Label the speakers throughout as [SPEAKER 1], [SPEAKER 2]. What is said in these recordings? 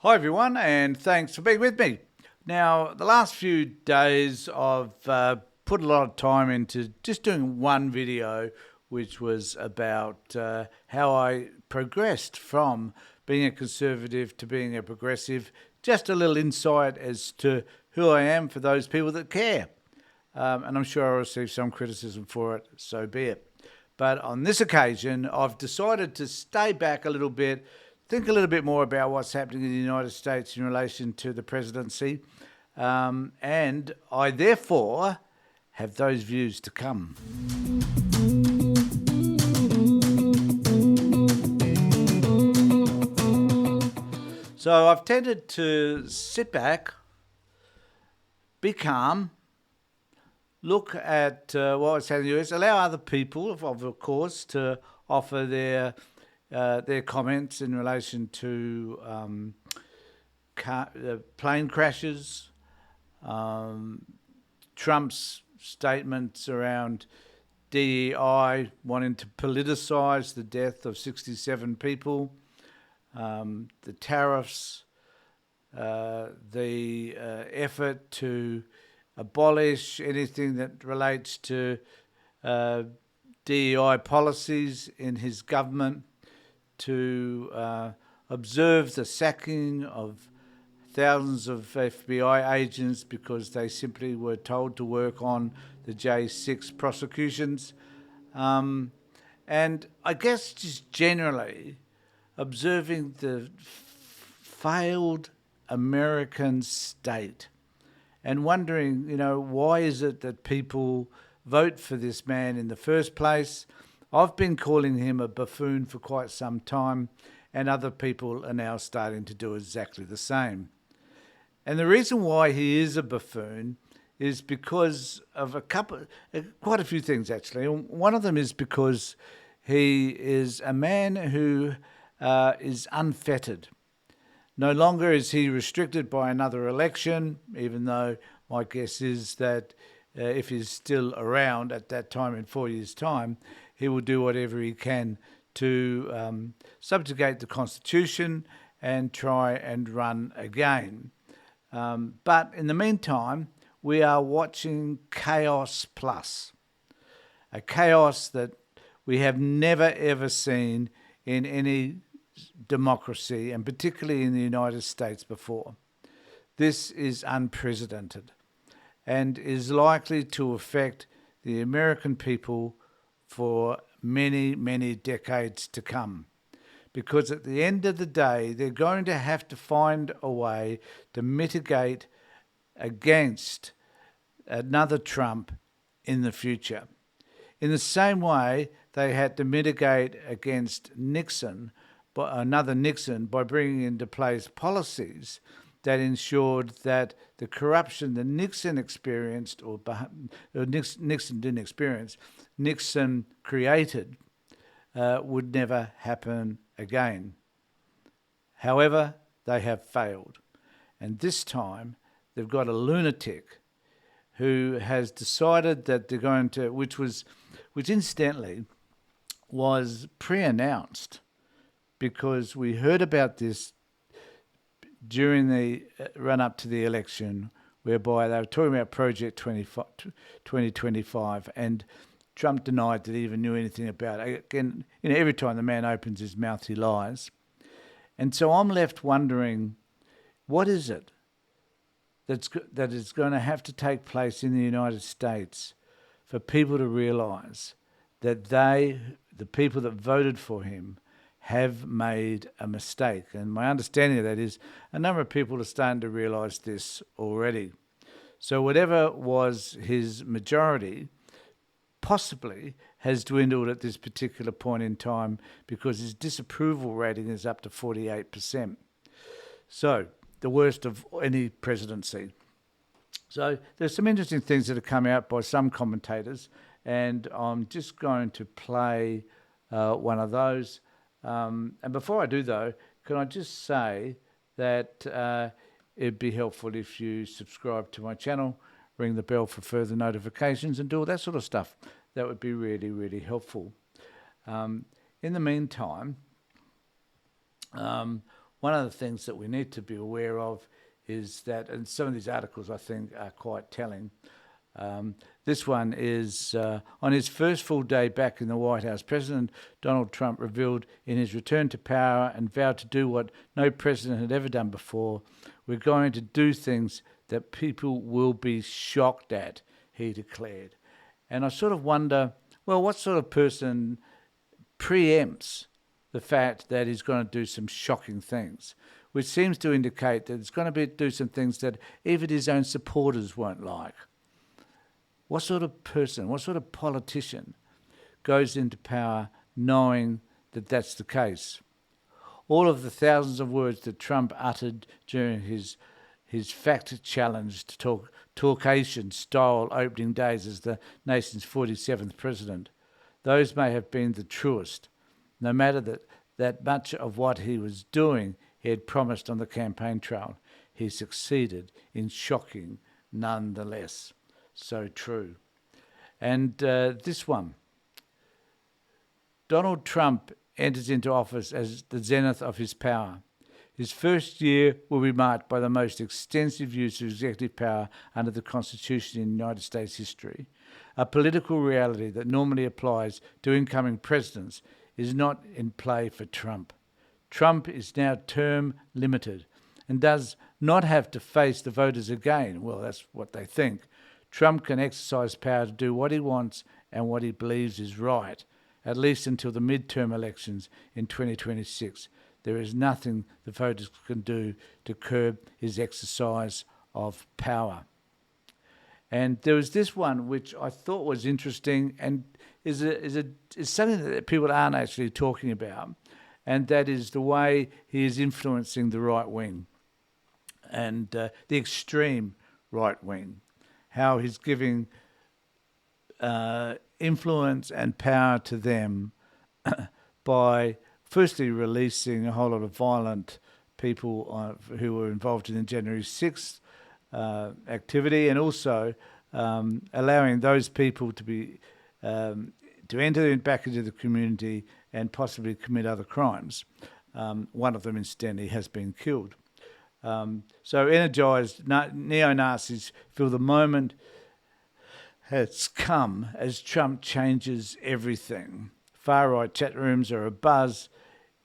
[SPEAKER 1] Hi everyone, and thanks for being with me. Now, the last few days I've put a lot of time into just doing one video, which was about how I progressed from being a conservative to being a progressive. Just a little insight as to who I am for those people that care. And I'm sure I'll receive some criticism for it, so be it. But on this occasion, I've decided to stay back a little bit, think a little bit more about what's happening in the United States in relation to the presidency, and I therefore have those views to come. So I've tended to sit back, be calm, look at what's happening in the US, allow other people, of course, to offer their comments in relation to plane crashes, Trump's statements around DEI wanting to politicise the death of 67 people, the tariffs, the effort to abolish anything that relates to DEI policies in his government, to observe the sacking of thousands of FBI agents because they simply were told to work on the J6 prosecutions. And I guess just generally observing the failed American state and wondering, why is it that people vote for this man in the first place? I've been calling him a buffoon for quite some time, and other people are now starting to do exactly the same. And the reason why he is a buffoon is because of quite a few things actually. One of them is because he is a man who is unfettered. No longer is he restricted by another election, even though my guess is that if he's still around at that time in 4 years' time, he will do whatever he can to subjugate the Constitution and try and run again. But in the meantime, we are watching chaos plus, a chaos that we have never ever seen in any democracy, and particularly in the United States before. This is unprecedented and is likely to affect the American people for many, many decades to come. Because at the end of the day, they're going to have to find a way to mitigate against another Trump in the future. In the same way, they had to mitigate against another Nixon, by bringing into place policies that ensured that the corruption that Nixon experienced, or Nixon didn't experience, Nixon created, would never happen again. However, they have failed. And this time, they've got a lunatic who has decided that they're going to, which incidentally was pre-announced, because we heard about this during the run-up to the election, whereby they were talking about Project 2025, and Trump denied that he even knew anything about it. Again, every time the man opens his mouth, he lies. And so I'm left wondering, what is it that is going to have to take place in the United States for people to realise that the people that voted for him, have made a mistake? And my understanding of that is a number of people are starting to realise this already. So whatever was his majority possibly has dwindled at this particular point in time, because his disapproval rating is up to 48%. So the worst of any presidency. So there's some interesting things that have come out by some commentators, and I'm just going to play one of those. And before I do, though, can I just say that it'd be helpful if you subscribe to my channel, ring the bell for further notifications, and do all that sort of stuff. That would be really, really helpful. In the meantime, one of the things that we need to be aware of is that, and some of these articles I think are quite telling. This one is on his first full day back in the White House, President Donald Trump revealed in his return to power and vowed to do what no president had ever done before. We're going to do things that people will be shocked at, he declared. And I sort of wonder, well, what sort of person preempts the fact that he's going to do some shocking things, which seems to indicate that he's going to do some things that even his own supporters won't like. What sort of person, what sort of politician goes into power knowing that that's the case? All of the thousands of words that Trump uttered during his fact-challenged talkation-style opening days as the nation's 47th president, those may have been the truest, no matter that much of what he was doing he had promised on the campaign trail. He succeeded in shocking nonetheless. So true. And this one. Donald Trump enters into office as the zenith of his power. His first year will be marked by the most extensive use of executive power under the Constitution in United States history. A political reality that normally applies to incoming presidents is not in play for Trump. Trump is now term limited and does not have to face the voters again. Well, that's what they think. Trump can exercise power to do what he wants and what he believes is right, at least until the midterm elections in 2026. There is nothing the voters can do to curb his exercise of power. And there was this one which I thought was interesting and is something that people aren't actually talking about, and that is the way he is influencing the right wing and the extreme right wing, how he's giving influence and power to them by firstly releasing a whole lot of violent people who were involved in the January 6th activity, and also allowing those people to enter back into the community and possibly commit other crimes. One of them, incidentally, has been killed. So energized neo-Nazis feel the moment has come as Trump changes everything. Far-right chat rooms are abuzz.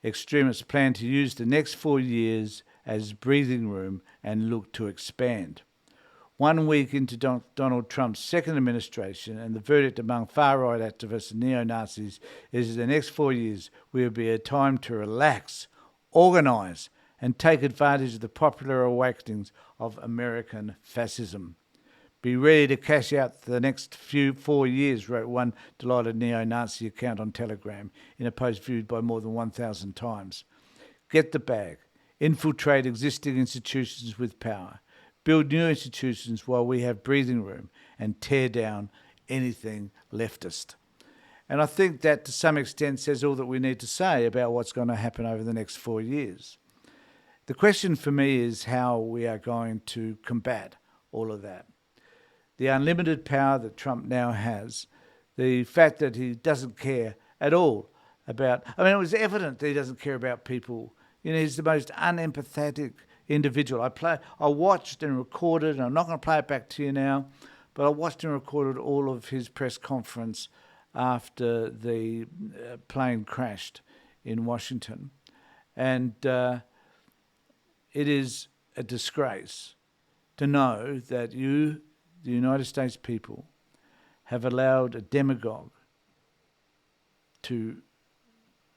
[SPEAKER 1] Extremists plan to use the next 4 years as breathing room and look to expand. 1 week into Donald Trump's second administration, and the verdict among far-right activists and neo-Nazis is that the next 4 years will be a time to relax, organise, and take advantage of the popular awakenings of American fascism. Be ready to cash out the next 4 years, wrote one delighted neo-Nazi account on Telegram in a post viewed by more than 1,000 times. Get the bag. Infiltrate existing institutions with power. Build new institutions while we have breathing room, and tear down anything leftist. And I think that to some extent says all that we need to say about what's going to happen over the next 4 years. The question for me is how we are going to combat all of that. The unlimited power that Trump now has, the fact that he doesn't care at all about, it was evident that he doesn't care about people. He's the most unempathetic individual. I watched and recorded, and I'm not going to play it back to you now, but I watched and recorded all of his press conference after the plane crashed in Washington. And it is a disgrace to know that you, the United States people, have allowed a demagogue to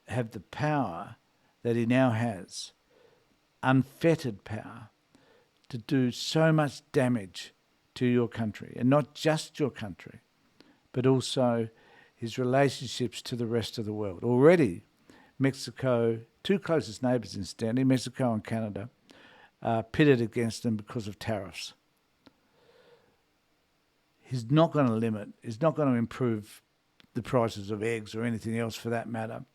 [SPEAKER 1] have the power that he now has, unfettered power, to do so much damage to your country, and not just your country, but also his relationships to the rest of the world. Already, Mexico, two closest neighbours incidentally, Mexico and Canada, are pitted against them because of tariffs. He's not going to limit, he's not going to improve the prices of eggs or anything else for that matter.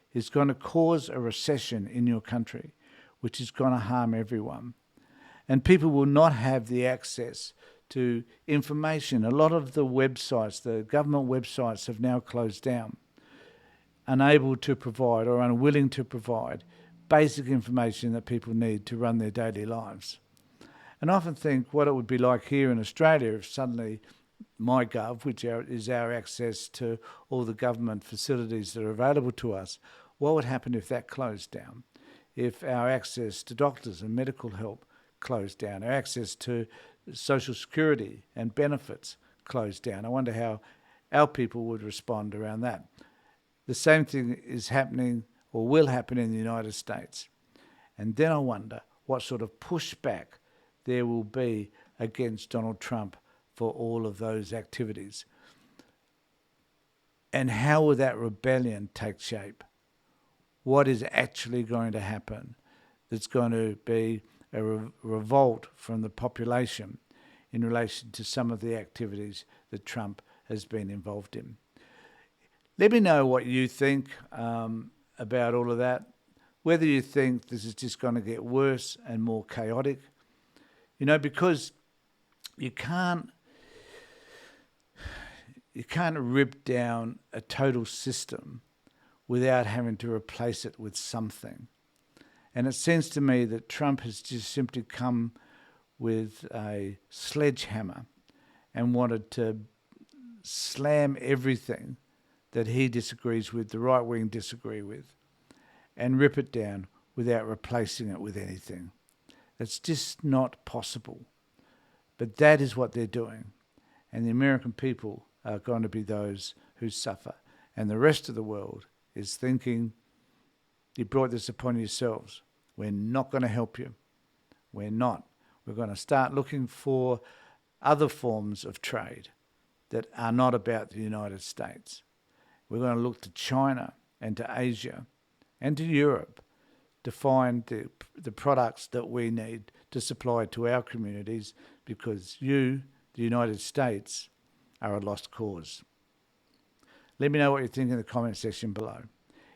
[SPEAKER 1] He's going to cause a recession in your country, which is going to harm everyone. And people will not have the access to information. A lot of the websites, the government websites, have now closed down, unable to provide or unwilling to provide basic information that people need to run their daily lives. And I often think what it would be like here in Australia if suddenly MyGov, which is our access to all the government facilities that are available to us, what would happen if that closed down? If our access to doctors and medical help closed down, our access to social security and benefits closed down? I wonder how our people would respond around that. The same thing is happening or will happen in the United States. And then I wonder what sort of pushback there will be against Donald Trump for all of those activities. And how will that rebellion take shape? What is actually going to happen? That's going to be a revolt from the population in relation to some of the activities that Trump has been involved in. Let me know what you think about all of that, whether you think this is just going to get worse and more chaotic. You know, because you can't rip down a total system without having to replace it with something. And it seems to me that Trump has just simply come with a sledgehammer and wanted to slam everything that he disagrees with, the right wing disagree with, and rip it down without replacing it with anything. It's just not possible. But that is what they're doing. And the American people are going to be those who suffer. And the rest of the world is thinking, you brought this upon yourselves. We're not going to help you. We're not. We're going to start looking for other forms of trade that are not about the United States. We're going to look to China and to Asia and to Europe to find the products that we need to supply to our communities, because you, the United States, are a lost cause. Let me know what you think in the comment section below.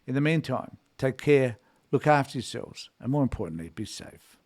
[SPEAKER 1] In the meantime, take care, look after yourselves, and more importantly, be safe.